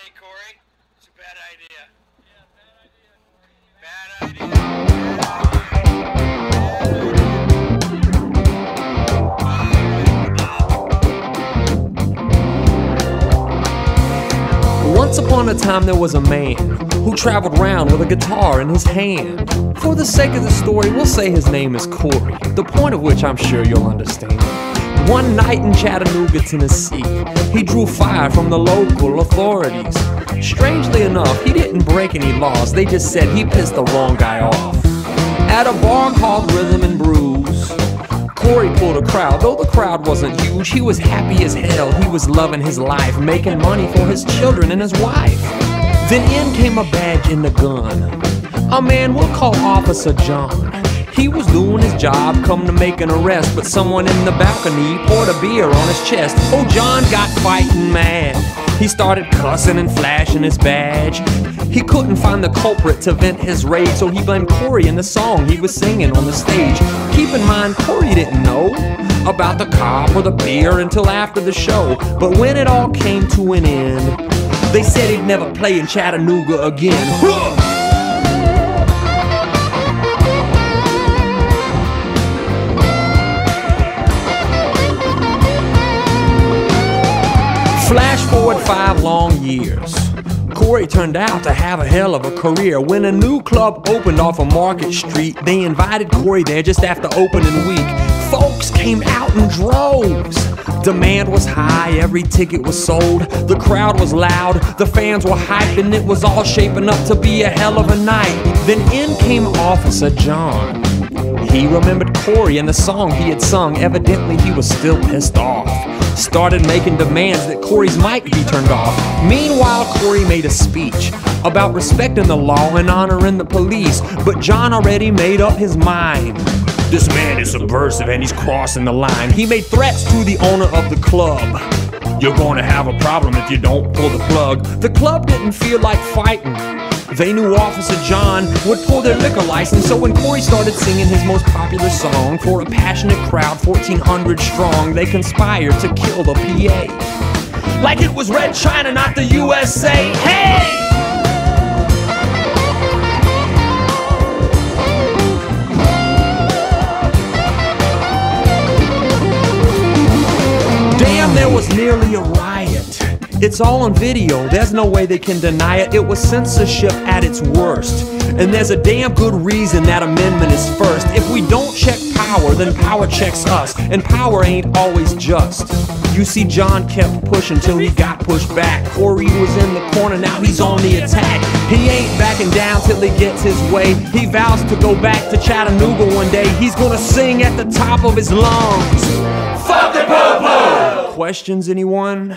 Hey, Corey, it's a bad idea. Yeah, bad idea, Corey. Bad idea. Once upon a time there was a man who traveled round with a guitar in his hand. For the sake of the story, we'll say his name is Corey, the point of which I'm sure you'll understand. One night in Chattanooga, Tennessee, he drew fire from the local authorities. Strangely enough, he didn't break any laws, they just said he pissed the wrong guy off. At a bar called Rhythm and Brews, Corey pulled a crowd. Though the crowd wasn't huge, he was happy as hell. He was loving his life, making money for his children and his wife. Then in came a badge and a gun, a man we'll call Officer John. He was doing his job, come to make an arrest, but someone in the balcony poured a beer on his chest. Oh, John got fighting mad. He started cussing and flashing his badge. He couldn't find the culprit to vent his rage, so he blamed Corey in the song he was singing on the stage. Keep in mind, Corey didn't know about the cop or the beer until after the show. But when it all came to an end, they said he'd never play in Chattanooga again. Flash forward 5 long years. Corey turned out to have a hell of a career. When a new club opened off of Market Street, they invited Corey there just after opening week. Folks came out in droves. Demand was high, every ticket was sold. The crowd was loud, the fans were hyped, and it was all shaping up to be a hell of a night. Then in came Officer John. He remembered Corey and the song he had sung. Evidently he was still pissed off. Started making demands that Corey's mic be turned off. Meanwhile, Corey made a speech about respecting the law and honoring the police, but John already made up his mind. This man is subversive and he's crossing the line. He made threats to the owner of the club. You're gonna have a problem if you don't pull the plug. The club didn't feel like fighting. They knew Officer John would pull their liquor license, so when Corey started singing his most popular song for a passionate crowd, 1,400 strong, they conspired to kill the PA. Like it was Red China, not the USA. Hey! Damn, there was nearly a riot. It's all on video, there's no way they can deny it. It was censorship at its worst. And there's a damn good reason that amendment is first. If we don't check power, then power checks us. And power ain't always just. You see, John kept pushing till he got pushed back. Corey was in the corner, now he's on the attack. He ain't backing down till he gets his way. He vows to go back to Chattanooga one day. He's gonna sing at the top of his lungs. Fuck the po-po! Questions, anyone?